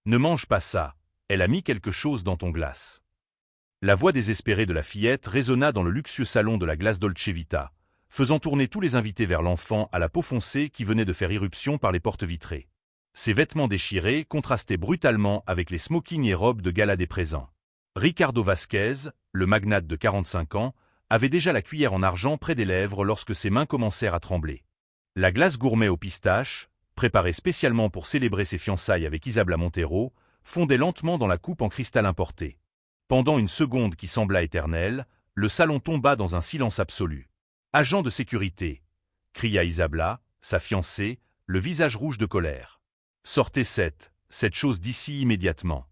Ne mange pas ça, elle a mis quelque chose dans ton glace. La voix désespérée de la fillette résonna dans le luxueux salon de la glace Dolce Vita, faisant tourner tous les invités vers l'enfant à la peau foncée qui venait de faire irruption par les portes vitrées. Ses vêtements déchirés contrastaient brutalement avec les smokings et robes de gala des présents. Ricardo Vasquez, le magnate de 45 ans, avait déjà la cuillère en argent près des lèvres lorsque ses mains commencèrent à trembler. La glace gourmet aux pistaches, préparée spécialement pour célébrer ses fiançailles avec Isabela Montero, fondait lentement dans la coupe en cristal importé. Pendant une seconde qui sembla éternelle, le salon tomba dans un silence absolu. « Agent de sécurité !» cria Isabela, sa fiancée, le visage rouge de colère. « Sortez cette chose d'ici immédiatement. »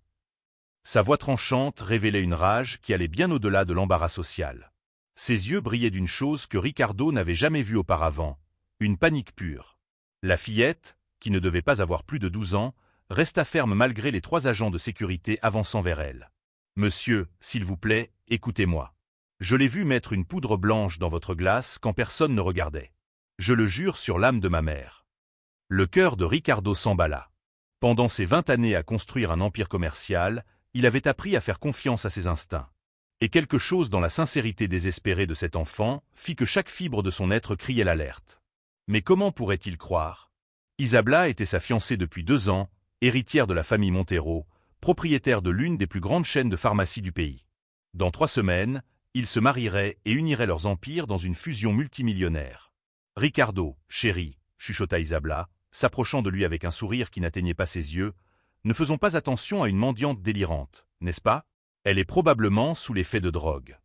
Sa voix tranchante révélait une rage qui allait bien au-delà de l'embarras social. Ses yeux brillaient d'une chose que Ricardo n'avait jamais vue auparavant, une panique pure. La fillette, qui ne devait pas avoir plus de 12 ans, resta ferme malgré les 3 agents de sécurité avançant vers elle. « Monsieur, s'il vous plaît, écoutez-moi. Je l'ai vu mettre une poudre blanche dans votre glace quand personne ne regardait. Je le jure sur l'âme de ma mère. » Le cœur de Ricardo s'emballa. Pendant ses 20 années à construire un empire commercial, il avait appris à faire confiance à ses instincts. Et quelque chose dans la sincérité désespérée de cet enfant fit que chaque fibre de son être criait l'alerte. Mais comment pourrait-il croire? Isabela était sa fiancée depuis 2 ans, héritière de la famille Montero, propriétaire de l'une des plus grandes chaînes de pharmacie du pays. Dans 3 semaines, ils se marieraient et uniraient leurs empires dans une fusion multimillionnaire. « Ricardo, chéri, » chuchota Isabela, s'approchant de lui avec un sourire qui n'atteignait pas ses yeux, « ne faisons pas attention à une mendiante délirante, n'est-ce pas? Elle est probablement sous l'effet de drogue. »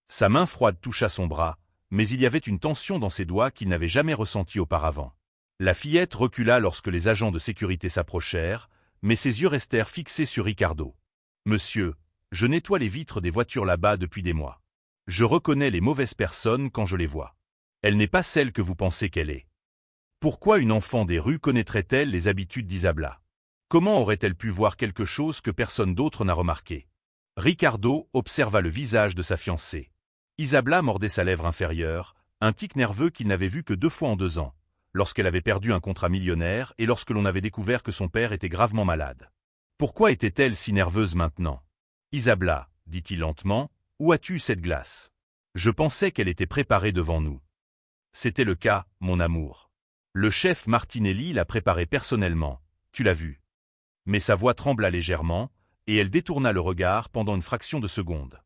Sa main froide toucha son bras, mais il y avait une tension dans ses doigts qu'il n'avait jamais ressentie auparavant. La fillette recula lorsque les agents de sécurité s'approchèrent, mais ses yeux restèrent fixés sur Ricardo. « Monsieur, je nettoie les vitres des voitures là-bas depuis des mois. Je reconnais les mauvaises personnes quand je les vois. Elle n'est pas celle que vous pensez qu'elle est. Pourquoi une enfant des rues connaîtrait-elle les habitudes d'Isabela? Comment aurait-elle pu voir quelque chose que personne d'autre n'a remarqué? » Ricardo observa le visage de sa fiancée. Isabela mordait sa lèvre inférieure, un tic nerveux qu'il n'avait vu que 2 fois en 2 ans, lorsqu'elle avait perdu un contrat millionnaire et lorsque l'on avait découvert que son père était gravement malade. Pourquoi était-elle si nerveuse maintenant? « Isabela, » dit-il lentement, « où as-tu cette glace? Je pensais qu'elle était préparée devant nous. » C'était le cas, mon amour. Le chef Martinelli l'a préparée personnellement, tu l'as vu. Mais sa voix trembla légèrement, et elle détourna le regard pendant une fraction de seconde.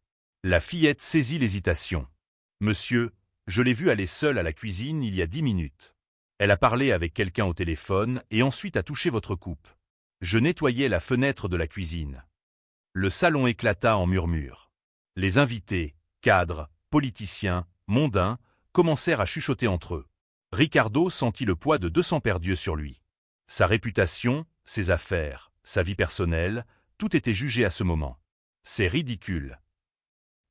La fillette saisit l'hésitation. « Monsieur, je l'ai vue aller seule à la cuisine il y a 10 minutes. Elle a parlé avec quelqu'un au téléphone et ensuite a touché votre coupe. Je nettoyais la fenêtre de la cuisine. » Le salon éclata en murmures. Les invités, cadres, politiciens, mondains, commencèrent à chuchoter entre eux. Ricardo sentit le poids de 200 perdus sur lui. Sa réputation, ses affaires, sa vie personnelle, tout était jugé à ce moment. C'est ridicule.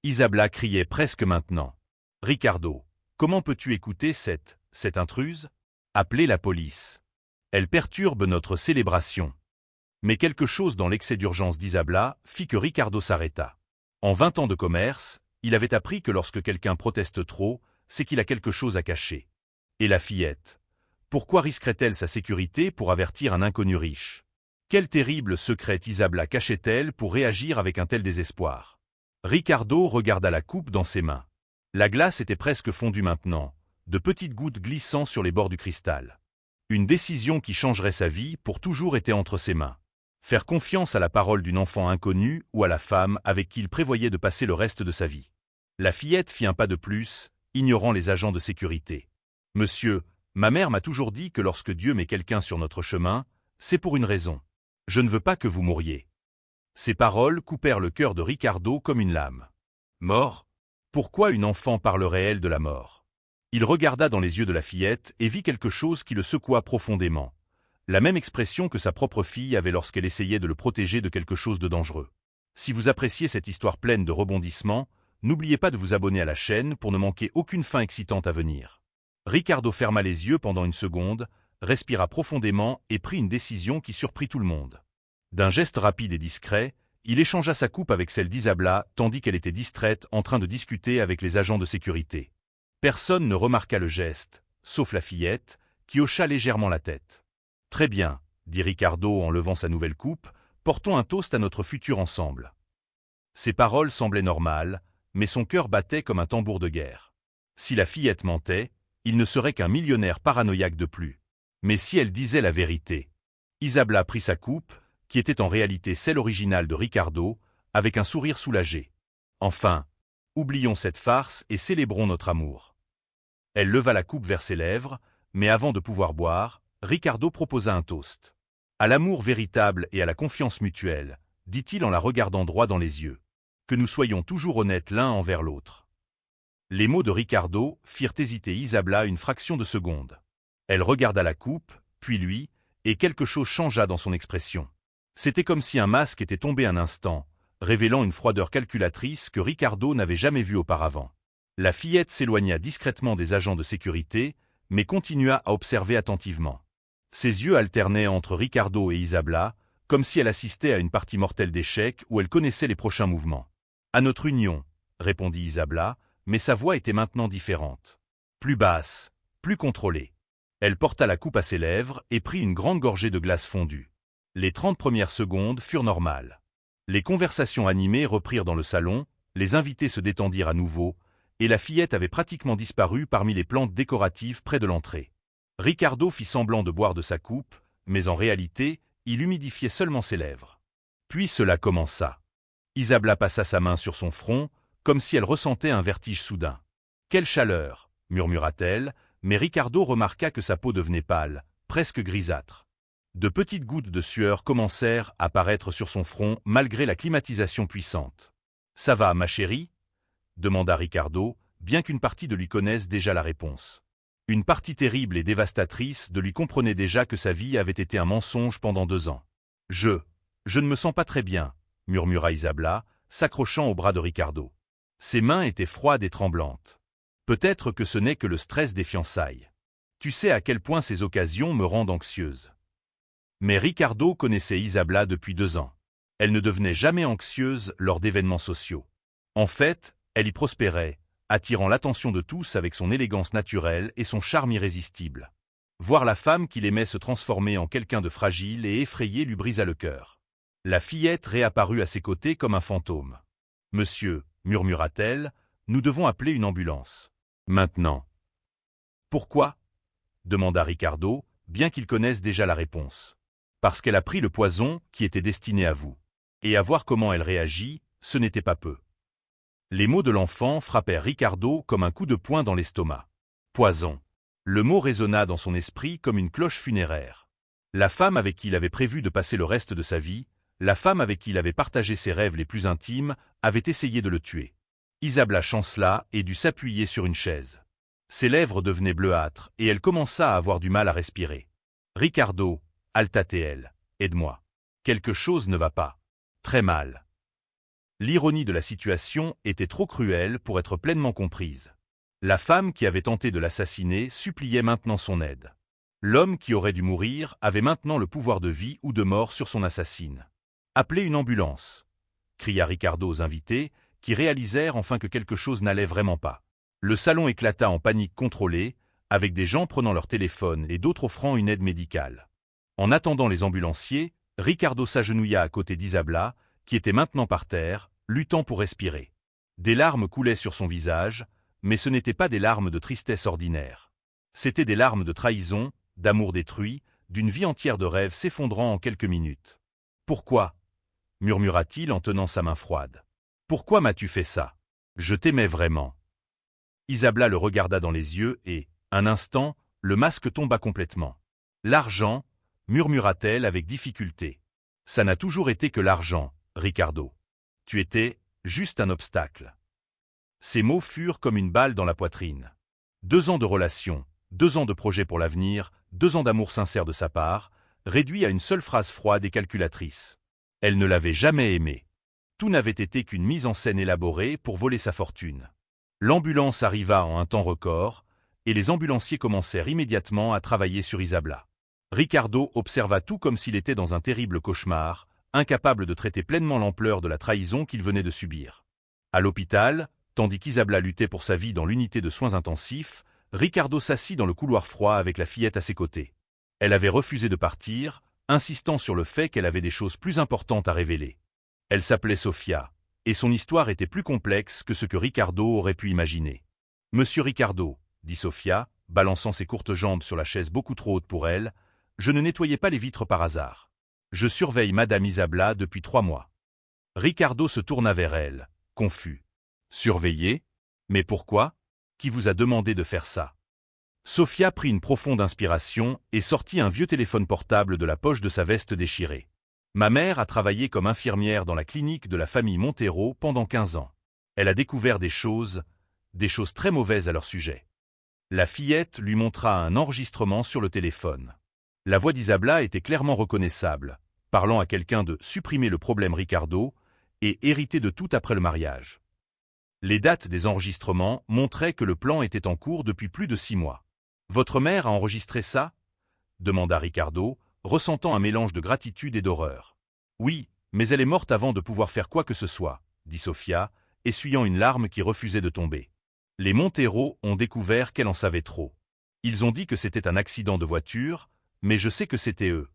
Isabela criait presque maintenant. « Ricardo, comment peux-tu écouter cette intruse? Appelez la police. Elle perturbe notre célébration. » Mais quelque chose dans l'excès d'urgence d'Isabela fit que Ricardo s'arrêta. En 20 ans de commerce, il avait appris que lorsque quelqu'un proteste trop, c'est qu'il a quelque chose à cacher. Et la fillette? Pourquoi risquerait-elle sa sécurité pour avertir un inconnu riche? Quel terrible secret Isabela cachait-elle pour réagir avec un tel désespoir? Ricardo regarda la coupe dans ses mains. La glace était presque fondue maintenant, de petites gouttes glissant sur les bords du cristal. Une décision qui changerait sa vie pour toujours était entre ses mains. Faire confiance à la parole d'une enfant inconnue ou à la femme avec qui il prévoyait de passer le reste de sa vie. La fillette fit un pas de plus, ignorant les agents de sécurité. « Monsieur, ma mère m'a toujours dit que lorsque Dieu met quelqu'un sur notre chemin, c'est pour une raison. Je ne veux pas que vous mouriez. » Ces paroles coupèrent le cœur de Ricardo comme une lame. Mort? Pourquoi une enfant parlerait-elle de la mort? Il regarda dans les yeux de la fillette et vit quelque chose qui le secoua profondément. La même expression que sa propre fille avait lorsqu'elle essayait de le protéger de quelque chose de dangereux. Si vous appréciez cette histoire pleine de rebondissements, n'oubliez pas de vous abonner à la chaîne pour ne manquer aucune fin excitante à venir. Ricardo ferma les yeux pendant une seconde, respira profondément et prit une décision qui surprit tout le monde. D'un geste rapide et discret, il échangea sa coupe avec celle d'Isabela tandis qu'elle était distraite en train de discuter avec les agents de sécurité. Personne ne remarqua le geste, sauf la fillette, qui hocha légèrement la tête. « Très bien, » dit Ricardo en levant sa nouvelle coupe, Portons un toast à notre futur ensemble. Ses paroles semblaient normales, mais son cœur battait comme un tambour de guerre. Si la fillette mentait, il ne serait qu'un millionnaire paranoïaque de plus. Mais si elle disait la vérité? Isabella prit sa coupe, qui était en réalité celle originale de Ricardo, avec un sourire soulagé. Enfin, oublions cette farce et célébrons notre amour. Elle leva la coupe vers ses lèvres, mais avant de pouvoir boire, Ricardo proposa un toast. À l'amour véritable et à la confiance mutuelle, dit-il en la regardant droit dans les yeux. Que nous soyons toujours honnêtes l'un envers l'autre. Les mots de Ricardo firent hésiter Isabella une fraction de seconde. Elle regarda la coupe, puis lui, et quelque chose changea dans son expression. C'était comme si un masque était tombé un instant, révélant une froideur calculatrice que Ricardo n'avait jamais vue auparavant. La fillette s'éloigna discrètement des agents de sécurité, mais continua à observer attentivement. Ses yeux alternaient entre Ricardo et Isabella, comme si elle assistait à une partie mortelle d'échecs où elle connaissait les prochains mouvements. « À notre union », répondit Isabella, mais sa voix était maintenant différente. Plus basse, plus contrôlée. Elle porta la coupe à ses lèvres et prit une grande gorgée de glace fondue. Les 30 premières secondes furent normales. Les conversations animées reprirent dans le salon, les invités se détendirent à nouveau, et la fillette avait pratiquement disparu parmi les plantes décoratives près de l'entrée. Ricardo fit semblant de boire de sa coupe, mais en réalité, il humidifiait seulement ses lèvres. Puis cela commença. Isabella passa sa main sur son front, comme si elle ressentait un vertige soudain. « Quelle chaleur !» murmura-t-elle, mais Ricardo remarqua que sa peau devenait pâle, presque grisâtre. De petites gouttes de sueur commencèrent à apparaître sur son front malgré la climatisation puissante. « Ça va, ma chérie ?» demanda Ricardo, bien qu'une partie de lui connaisse déjà la réponse. Une partie terrible et dévastatrice de lui comprenait déjà que sa vie avait été un mensonge pendant 2 ans. « Je ne me sens pas très bien », murmura Isabella, s'accrochant au bras de Ricardo. Ses mains étaient froides et tremblantes. Peut-être que ce n'est que le stress des fiançailles. Tu sais à quel point ces occasions me rendent anxieuse. Mais Ricardo connaissait Isabella depuis 2 ans. Elle ne devenait jamais anxieuse lors d'événements sociaux. En fait, elle y prospérait, attirant l'attention de tous avec son élégance naturelle et son charme irrésistible. Voir la femme qu'il aimait se transformer en quelqu'un de fragile et effrayé lui brisa le cœur. La fillette réapparut à ses côtés comme un fantôme. « Monsieur », murmura-t-elle, « nous devons appeler une ambulance. Maintenant. »« Pourquoi ?» demanda Ricardo, bien qu'il connaisse déjà la réponse. « Parce qu'elle a pris le poison qui était destiné à vous. Et à voir comment elle réagit, ce n'était pas peu. » Les mots de l'enfant frappèrent Ricardo comme un coup de poing dans l'estomac. Poison. Le mot résonna dans son esprit comme une cloche funéraire. La femme avec qui il avait prévu de passer le reste de sa vie, la femme avec qui il avait partagé ses rêves les plus intimes, avait essayé de le tuer. Isabella chancela et dut s'appuyer sur une chaise. Ses lèvres devenaient bleuâtres et elle commença à avoir du mal à respirer. « Ricardo » halta-t-elle, « aide-moi. Quelque chose ne va pas. Très mal. » L'ironie de la situation était trop cruelle pour être pleinement comprise. La femme qui avait tenté de l'assassiner suppliait maintenant son aide. L'homme qui aurait dû mourir avait maintenant le pouvoir de vie ou de mort sur son assassine. « Appelez une ambulance !» cria Ricardo aux invités, qui réalisèrent enfin que quelque chose n'allait vraiment pas. Le salon éclata en panique contrôlée, avec des gens prenant leur téléphone et d'autres offrant une aide médicale. En attendant les ambulanciers, Ricardo s'agenouilla à côté d'Isabella, qui était maintenant par terre, luttant pour respirer. Des larmes coulaient sur son visage, mais ce n'étaient pas des larmes de tristesse ordinaire. C'étaient des larmes de trahison, d'amour détruit, d'une vie entière de rêves s'effondrant en quelques minutes. « Pourquoi ?» murmura-t-il en tenant sa main froide. « Pourquoi m'as-tu fait ça? Je t'aimais vraiment. » Isabella le regarda dans les yeux et, un instant, le masque tomba complètement. « L'argent » murmura-t-elle avec difficulté. « Ça n'a toujours été que l'argent, Ricardo. Tu étais juste un obstacle. » Ces mots furent comme une balle dans la poitrine. 2 ans de relation, 2 ans de projet pour l'avenir, 2 ans d'amour sincère de sa part, réduits à une seule phrase froide et calculatrice. Elle ne l'avait jamais aimé. Tout n'avait été qu'une mise en scène élaborée pour voler sa fortune. L'ambulance arriva en un temps record, et les ambulanciers commencèrent immédiatement à travailler sur Isabella. Ricardo observa tout comme s'il était dans un terrible cauchemar, incapable de traiter pleinement l'ampleur de la trahison qu'il venait de subir. À l'hôpital, tandis qu'Isabella luttait pour sa vie dans l'unité de soins intensifs, Ricardo s'assit dans le couloir froid avec la fillette à ses côtés. Elle avait refusé de partir, insistant sur le fait qu'elle avait des choses plus importantes à révéler. Elle s'appelait Sofia, et son histoire était plus complexe que ce que Ricardo aurait pu imaginer. « Monsieur Ricardo, » dit Sofia, balançant ses courtes jambes sur la chaise beaucoup trop haute pour elle, « je ne nettoyais pas les vitres par hasard. Je surveille Madame Isabla depuis 3 mois. » Ricardo se tourna vers elle, confus. « Surveiller? Mais pourquoi? Qui vous a demandé de faire ça? » Sofia prit une profonde inspiration et sortit un vieux téléphone portable de la poche de sa veste déchirée. « Ma mère a travaillé comme infirmière dans la clinique de la famille Montero pendant 15 ans. Elle a découvert des choses très mauvaises à leur sujet. » La fillette lui montra un enregistrement sur le téléphone. La voix d'Isabla était clairement reconnaissable, parlant à quelqu'un de « supprimer le problème Ricardo » et hériter de tout après le mariage. Les dates des enregistrements montraient que le plan était en cours depuis plus de 6 mois. « Votre mère a enregistré ça ?» demanda Ricardo, ressentant un mélange de gratitude et d'horreur. « Oui, mais elle est morte avant de pouvoir faire quoi que ce soit, » dit Sofia, essuyant une larme qui refusait de tomber. Les Montero ont découvert qu'elle en savait trop. Ils ont dit que c'était un accident de voiture, mais je sais que c'était eux.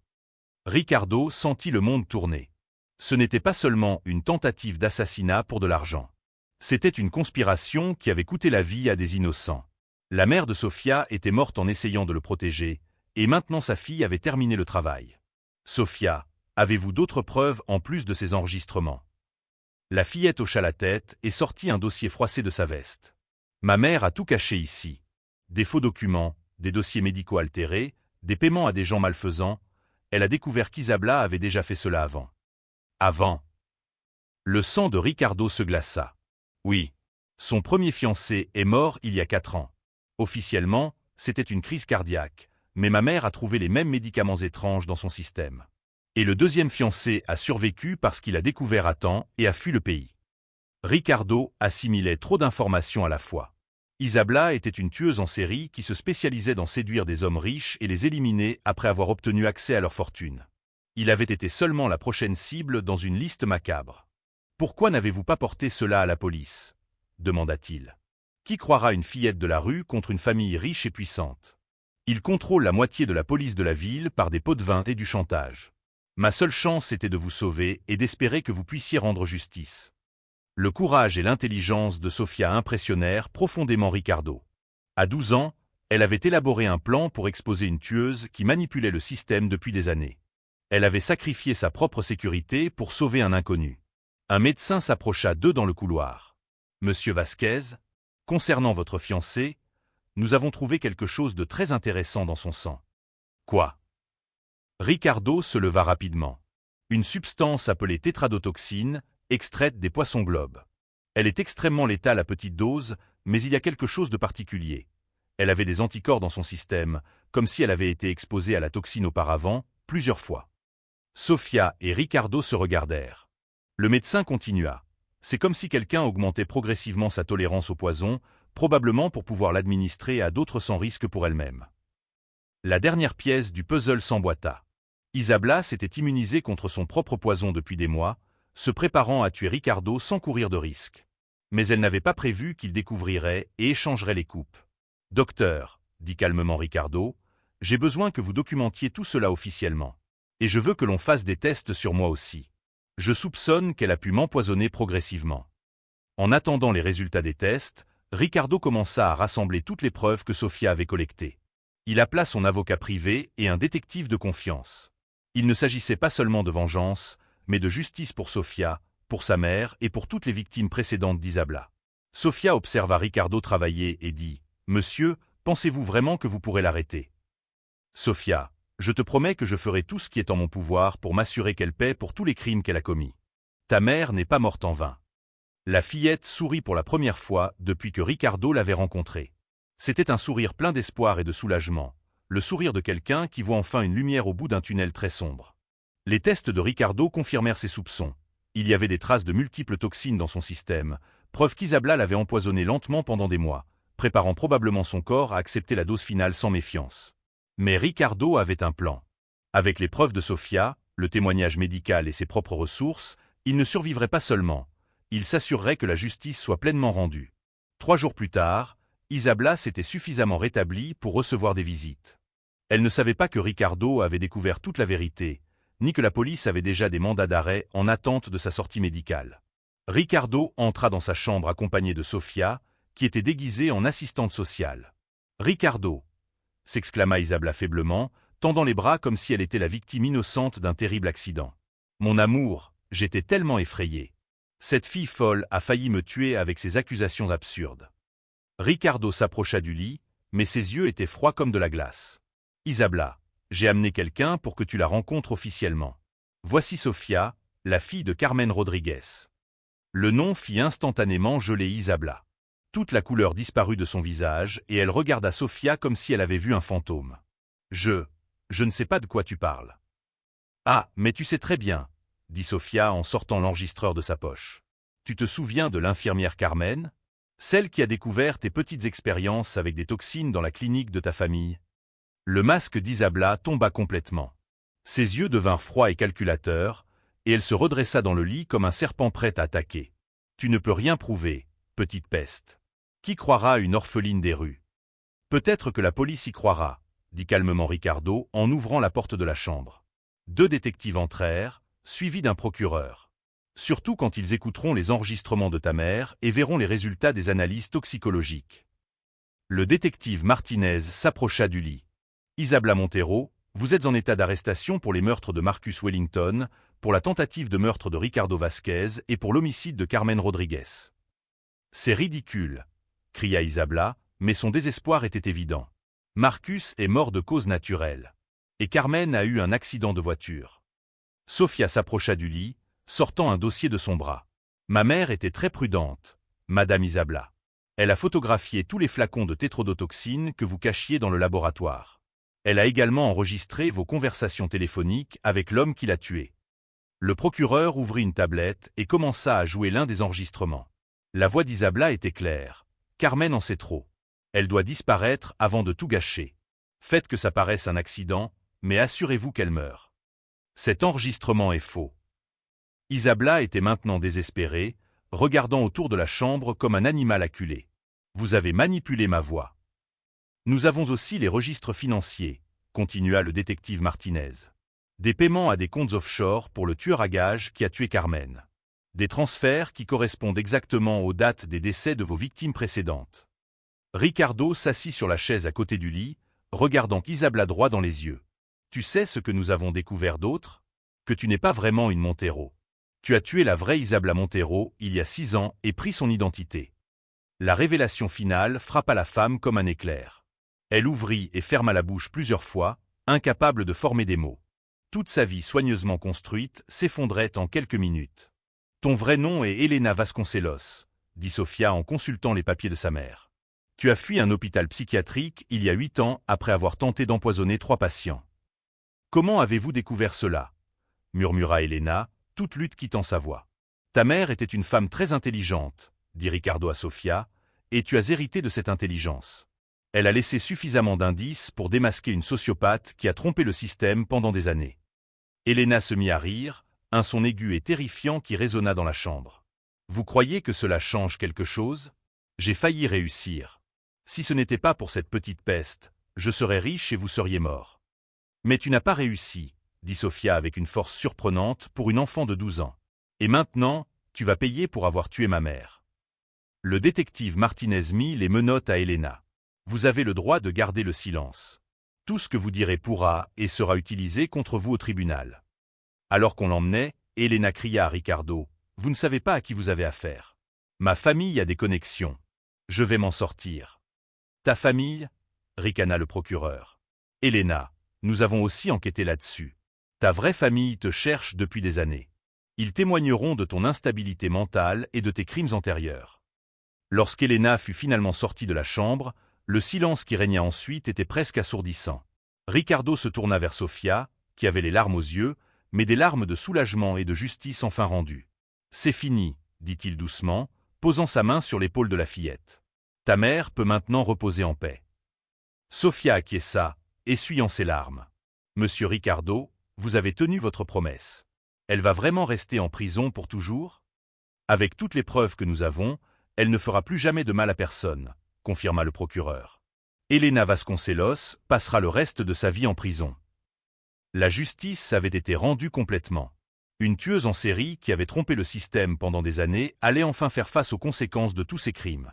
Ricardo sentit le monde tourner. Ce n'était pas seulement une tentative d'assassinat pour de l'argent. C'était une conspiration qui avait coûté la vie à des innocents. La mère de Sofia était morte en essayant de le protéger, et maintenant sa fille avait terminé le travail. Sofia, avez-vous d'autres preuves en plus de ces enregistrements? La fillette hocha la tête et sortit un dossier froissé de sa veste. Ma mère a tout caché ici. Des faux documents, des dossiers médicaux altérés, des paiements à des gens malfaisants. Elle a découvert qu'Isabla avait déjà fait cela avant. Avant. Le sang de Ricardo se glaça. Oui. Son premier fiancé est mort il y a 4 ans. Officiellement, c'était une crise cardiaque, mais ma mère a trouvé les mêmes médicaments étranges dans son système. Et le deuxième fiancé a survécu parce qu'il a découvert à temps et a fui le pays. Ricardo assimilait trop d'informations à la fois. Isabla était une tueuse en série qui se spécialisait dans séduire des hommes riches et les éliminer après avoir obtenu accès à leur fortune. Il avait été seulement la prochaine cible dans une liste macabre. « Pourquoi n'avez-vous pas porté cela à la police ?» demanda-t-il. « Qui croira une fillette de la rue contre une famille riche et puissante? Il contrôle la moitié de la police de la ville par des pots de vin et du chantage. Ma seule chance était de vous sauver et d'espérer que vous puissiez rendre justice. » Le courage et l'intelligence de Sofia impressionnèrent profondément Ricardo. À 12 ans, elle avait élaboré un plan pour exposer une tueuse qui manipulait le système depuis des années. Elle avait sacrifié sa propre sécurité pour sauver un inconnu. Un médecin s'approcha d'eux dans le couloir. « Monsieur Vasquez, concernant votre fiancé, nous avons trouvé quelque chose de très intéressant dans son sang. » « Quoi ?» Ricardo se leva rapidement. « Une substance appelée tétradotoxine, extraite des poissons globes. Elle est extrêmement létale à petite dose, mais il y a quelque chose de particulier. Elle avait des anticorps dans son système, comme si elle avait été exposée à la toxine auparavant, plusieurs fois. » Sofia et Ricardo se regardèrent. Le médecin continua. « C'est comme si quelqu'un augmentait progressivement sa tolérance au poison, probablement pour pouvoir l'administrer à d'autres sans risque pour elle-même. » La dernière pièce du puzzle s'emboîta. Isabla s'était immunisée contre son propre poison depuis des mois, se préparant à tuer Ricardo sans courir de risque. Mais elle n'avait pas prévu qu'il découvrirait et échangerait les coupes. « Docteur, » dit calmement Ricardo, « j'ai besoin que vous documentiez tout cela officiellement. Et je veux que l'on fasse des tests sur moi aussi. Je soupçonne qu'elle a pu m'empoisonner progressivement. » En attendant les résultats des tests, Ricardo commença à rassembler toutes les preuves que Sofia avait collectées. Il appela son avocat privé et un détective de confiance. Il ne s'agissait pas seulement de vengeance, mais de justice pour Sofia, pour sa mère et pour toutes les victimes précédentes d'Isabla. Sofia observa Ricardo travailler et dit « Monsieur, pensez-vous vraiment que vous pourrez l'arrêter ?»« Sofia, je te promets que je ferai tout ce qui est en mon pouvoir pour m'assurer qu'elle paie pour tous les crimes qu'elle a commis. Ta mère n'est pas morte en vain. » La fillette sourit pour la première fois depuis que Ricardo l'avait rencontrée. C'était un sourire plein d'espoir et de soulagement, le sourire de quelqu'un qui voit enfin une lumière au bout d'un tunnel très sombre. Les tests de Ricardo confirmèrent ses soupçons. Il y avait des traces de multiples toxines dans son système, preuve qu'Isabla l'avait empoisonné lentement pendant des mois, préparant probablement son corps à accepter la dose finale sans méfiance. Mais Ricardo avait un plan. Avec les preuves de Sofia, le témoignage médical et ses propres ressources, il ne survivrait pas seulement, il s'assurerait que la justice soit pleinement rendue. 3 jours plus tard, Isabla s'était suffisamment rétablie pour recevoir des visites. Elle ne savait pas que Ricardo avait découvert toute la vérité, ni que la police avait déjà des mandats d'arrêt en attente de sa sortie médicale. Ricardo entra dans sa chambre accompagné de Sofia, qui était déguisée en assistante sociale. « Ricardo !» s'exclama Isabella faiblement, tendant les bras comme si elle était la victime innocente d'un terrible accident. « Mon amour, j'étais tellement effrayée. Cette fille folle a failli me tuer avec ses accusations absurdes. » Ricardo s'approcha du lit, mais ses yeux étaient froids comme de la glace. « Isabella, j'ai amené quelqu'un pour que tu la rencontres officiellement. Voici Sofia, la fille de Carmen Rodriguez. » Le nom fit instantanément geler Isabella. Toute la couleur disparut de son visage et elle regarda Sofia comme si elle avait vu un fantôme. « Je ne sais pas de quoi tu parles. »« Ah, mais tu sais très bien, » dit Sofia en sortant l'enregistreur de sa poche. « Tu te souviens de l'infirmière Carmen? Celle qui a découvert tes petites expériences avec des toxines dans la clinique de ta famille ?» Le masque d'Isabella tomba complètement. Ses yeux devinrent froids et calculateurs, et elle se redressa dans le lit comme un serpent prêt à attaquer. « Tu ne peux rien prouver, petite peste. Qui croira à une orpheline des rues? »« Peut-être que la police y croira, » dit calmement Ricardo en ouvrant la porte de la chambre. 2 détectives entrèrent, suivis d'un procureur. Surtout quand ils écouteront les enregistrements de ta mère et verront les résultats des analyses toxicologiques. Le détective Martinez s'approcha du lit. « Isabella Montero, vous êtes en état d'arrestation pour les meurtres de Marcus Wellington, pour la tentative de meurtre de Ricardo Vasquez et pour l'homicide de Carmen Rodriguez. »« C'est ridicule, » cria Isabella, mais son désespoir était évident. Marcus est mort de cause naturelle. Et Carmen a eu un accident de voiture. Sofia s'approcha du lit, sortant un dossier de son bras. « Ma mère était très prudente, Madame Isabella. Elle a photographié tous les flacons de tétrodotoxine que vous cachiez dans le laboratoire. Elle a également enregistré vos conversations téléphoniques avec l'homme qui l'a tué. » Le procureur ouvrit une tablette et commença à jouer l'un des enregistrements. La voix d'Isabella était claire. « Carmen en sait trop. Elle doit disparaître avant de tout gâcher. Faites que ça paraisse un accident, mais assurez-vous qu'elle meure. Cet enregistrement est faux. » Isabella était maintenant désespérée, regardant autour de la chambre comme un animal acculé. « Vous avez manipulé ma voix. »« Nous avons aussi les registres financiers, » continua le détective Martinez. « Des paiements à des comptes offshore pour le tueur à gages qui a tué Carmen. Des transferts qui correspondent exactement aux dates des décès de vos victimes précédentes. » Ricardo s'assit sur la chaise à côté du lit, regardant Isabella droit dans les yeux. « Tu sais ce que nous avons découvert d'autre? Que tu n'es pas vraiment une Montero. Tu as tué la vraie Isabella Montero il y a 6 ans et pris son identité. » La révélation finale frappa la femme comme un éclair. Elle ouvrit et ferma la bouche plusieurs fois, incapable de former des mots. Toute sa vie soigneusement construite s'effondrait en quelques minutes. « Ton vrai nom est Elena Vasconcelos, » dit Sofia en consultant les papiers de sa mère. « Tu as fui un hôpital psychiatrique il y a 8 ans après avoir tenté d'empoisonner 3 patients. »« Comment avez-vous découvert cela ?» murmura Elena, toute lutte quittant sa voix. « Ta mère était une femme très intelligente, » dit Ricardo à Sofia, « et tu as hérité de cette intelligence. Elle a laissé suffisamment d'indices pour démasquer une sociopathe qui a trompé le système pendant des années. » Elena se mit à rire, un son aigu et terrifiant qui résonna dans la chambre. « Vous croyez que cela change quelque chose? J'ai failli réussir. Si ce n'était pas pour cette petite peste, je serais riche et vous seriez mort. »« Mais tu n'as pas réussi, » dit Sofia avec une force surprenante pour une enfant de 12 ans. « Et maintenant, tu vas payer pour avoir tué ma mère. » Le détective Martinez mit les menottes à Elena. « Vous avez le droit de garder le silence. Tout ce que vous direz pourra et sera utilisé contre vous au tribunal. » Alors qu'on l'emmenait, Elena cria à Ricardo, « Vous ne savez pas à qui vous avez affaire. Ma famille a des connexions. Je vais m'en sortir. »« Ta famille ?» ricana le procureur. « Elena, nous avons aussi enquêté là-dessus. Ta vraie famille te cherche depuis des années. Ils témoigneront de ton instabilité mentale et de tes crimes antérieurs. » Lorsqu'Elena fut finalement sortie de la chambre, le silence qui régna ensuite était presque assourdissant. Ricardo se tourna vers Sofia, qui avait les larmes aux yeux, mais des larmes de soulagement et de justice enfin rendues. « C'est fini, » dit-il doucement, posant sa main sur l'épaule de la fillette. « Ta mère peut maintenant reposer en paix. » Sofia acquiesça, essuyant ses larmes. « Monsieur Ricardo, vous avez tenu votre promesse. Elle va vraiment rester en prison pour toujours? Avec toutes les preuves que nous avons, elle ne fera plus jamais de mal à personne, » confirma le procureur. « Elena Vasconcelos passera le reste de sa vie en prison. » La justice avait été rendue complètement. Une tueuse en série qui avait trompé le système pendant des années allait enfin faire face aux conséquences de tous ses crimes.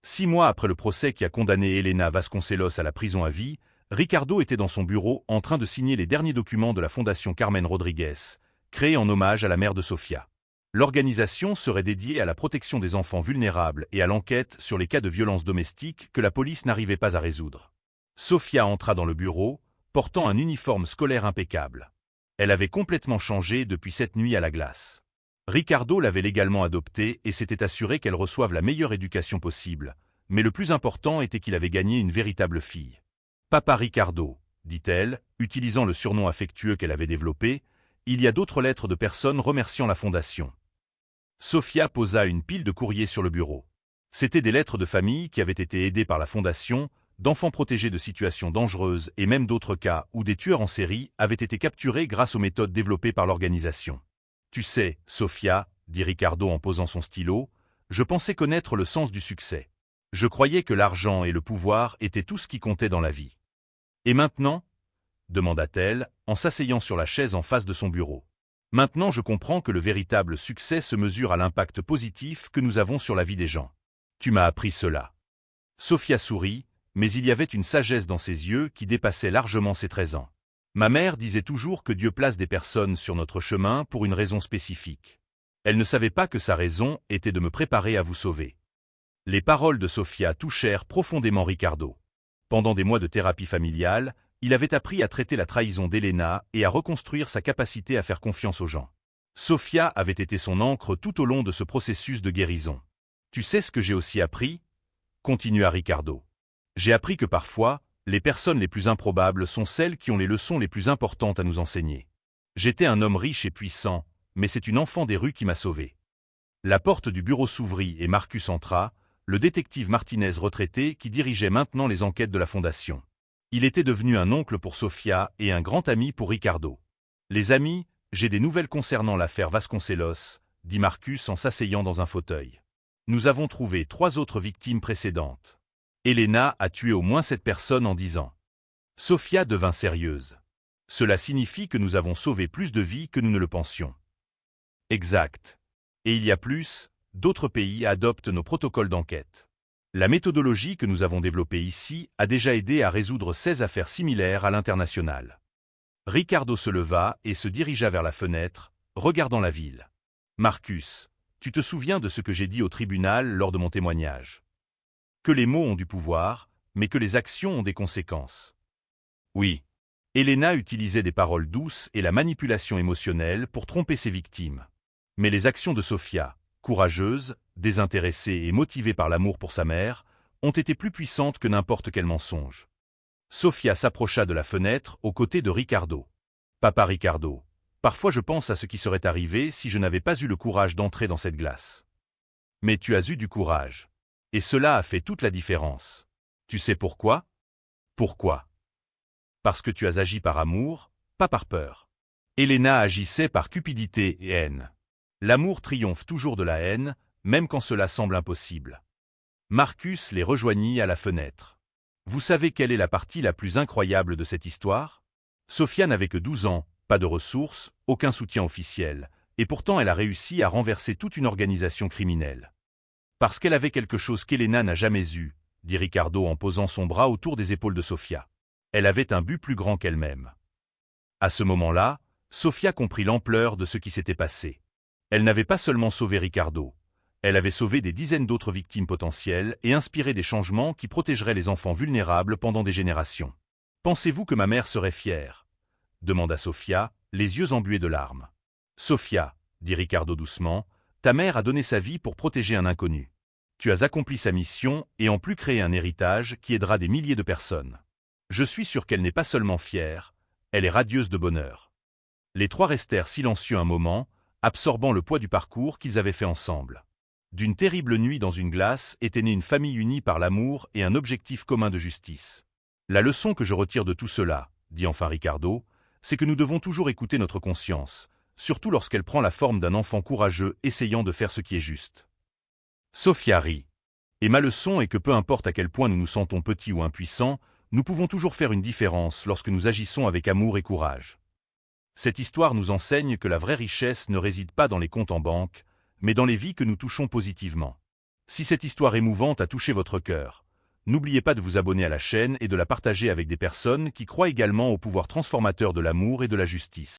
6 mois après le procès qui a condamné Helena Vasconcelos à la prison à vie, Ricardo était dans son bureau en train de signer les derniers documents de la Fondation Carmen Rodriguez, créée en hommage à la mère de Sofia. L'organisation serait dédiée à la protection des enfants vulnérables et à l'enquête sur les cas de violences domestiques que la police n'arrivait pas à résoudre. Sofia entra dans le bureau, portant un uniforme scolaire impeccable. Elle avait complètement changé depuis cette nuit à la glace. Ricardo l'avait légalement adoptée et s'était assuré qu'elle reçoive la meilleure éducation possible, mais le plus important était qu'il avait gagné une véritable fille. « Papa Ricardo », dit-elle, utilisant le surnom affectueux qu'elle avait développé, il y a d'autres lettres de personnes remerciant la Fondation. Sofia posa une pile de courriers sur le bureau. C'étaient des lettres de famille qui avaient été aidées par la Fondation, d'enfants protégés de situations dangereuses et même d'autres cas où des tueurs en série avaient été capturés grâce aux méthodes développées par l'organisation. « Tu sais, Sofia, dit Ricardo en posant son stylo, je pensais connaître le sens du succès. Je croyais que l'argent et le pouvoir étaient tout ce qui comptait dans la vie. Et maintenant ?» demanda-t-elle, en s'asseyant sur la chaise en face de son bureau. « Maintenant je comprends que le véritable succès se mesure à l'impact positif que nous avons sur la vie des gens. Tu m'as appris cela. » Sofia sourit, mais il y avait une sagesse dans ses yeux qui dépassait largement ses 13 ans. Ma mère disait toujours que Dieu place des personnes sur notre chemin pour une raison spécifique. Elle ne savait pas que sa raison était de me préparer à vous sauver. Les paroles de Sofia touchèrent profondément Ricardo. Pendant des mois de thérapie familiale, il avait appris à traiter la trahison d'Helena et à reconstruire sa capacité à faire confiance aux gens. Sofia avait été son ancre tout au long de ce processus de guérison. Tu sais ce que j'ai aussi appris ? Continua Ricardo. J'ai appris que parfois, les personnes les plus improbables sont celles qui ont les leçons les plus importantes à nous enseigner. J'étais un homme riche et puissant, mais c'est une enfant des rues qui m'a sauvé. La porte du bureau s'ouvrit et Marcus entra, le détective Martinez retraité qui dirigeait maintenant les enquêtes de la Fondation. Il était devenu un oncle pour Sofia et un grand ami pour Ricardo. Les amis, j'ai des nouvelles concernant l'affaire Vasconcelos, dit Marcus en s'asseyant dans un fauteuil. Nous avons trouvé 3 autres victimes précédentes. Helena a tué au moins 7 personnes en 10 ans. Sofia devint sérieuse. Cela signifie que nous avons sauvé plus de vies que nous ne le pensions. Exact. Et il y a plus, d'autres pays adoptent nos protocoles d'enquête. La méthodologie que nous avons développée ici a déjà aidé à résoudre 16 affaires similaires à l'international. Ricardo se leva et se dirigea vers la fenêtre, regardant la ville. Marcus, tu te souviens de ce que j'ai dit au tribunal lors de mon témoignage ? Que les mots ont du pouvoir, mais que les actions ont des conséquences. Oui. Helena utilisait des paroles douces et la manipulation émotionnelle pour tromper ses victimes. Mais les actions de Sofia, courageuse, désintéressée et motivée par l'amour pour sa mère, ont été plus puissantes que n'importe quel mensonge. Sofia s'approcha de la fenêtre aux côtés de Ricardo. Papa Ricardo, parfois je pense à ce qui serait arrivé si je n'avais pas eu le courage d'entrer dans cette glace. Mais tu as eu du courage. Et cela a fait toute la différence. Tu sais pourquoi ? Pourquoi ? Parce que tu as agi par amour, pas par peur. Helena agissait par cupidité et haine. L'amour triomphe toujours de la haine, même quand cela semble impossible. Marcus les rejoignit à la fenêtre. Vous savez quelle est la partie la plus incroyable de cette histoire ? Sofia n'avait que 12 ans, pas de ressources, aucun soutien officiel, et pourtant elle a réussi à renverser toute une organisation criminelle. Parce qu'elle avait quelque chose qu'Helena n'a jamais eu, dit Ricardo en posant son bras autour des épaules de Sofia. Elle avait un but plus grand qu'elle-même. À ce moment-là, Sofia comprit l'ampleur de ce qui s'était passé. Elle n'avait pas seulement sauvé Ricardo, elle avait sauvé des dizaines d'autres victimes potentielles et inspiré des changements qui protégeraient les enfants vulnérables pendant des générations. Pensez-vous que ma mère serait fière ? Demanda Sofia, les yeux embués de larmes. Sofia, dit Ricardo doucement, ta mère a donné sa vie pour protéger un inconnu. Tu as accompli sa mission et en plus créé un héritage qui aidera des milliers de personnes. Je suis sûr qu'elle n'est pas seulement fière, elle est radieuse de bonheur. Les 3 restèrent silencieux un moment, absorbant le poids du parcours qu'ils avaient fait ensemble. D'une terrible nuit dans une glace était née une famille unie par l'amour et un objectif commun de justice. La leçon que je retire de tout cela, dit enfin Ricardo, c'est que nous devons toujours écouter notre conscience, surtout lorsqu'elle prend la forme d'un enfant courageux essayant de faire ce qui est juste. Sofia rit. Et ma leçon est que peu importe à quel point nous nous sentons petits ou impuissants, nous pouvons toujours faire une différence lorsque nous agissons avec amour et courage. Cette histoire nous enseigne que la vraie richesse ne réside pas dans les comptes en banque, mais dans les vies que nous touchons positivement. Si cette histoire émouvante a touché votre cœur, n'oubliez pas de vous abonner à la chaîne et de la partager avec des personnes qui croient également au pouvoir transformateur de l'amour et de la justice.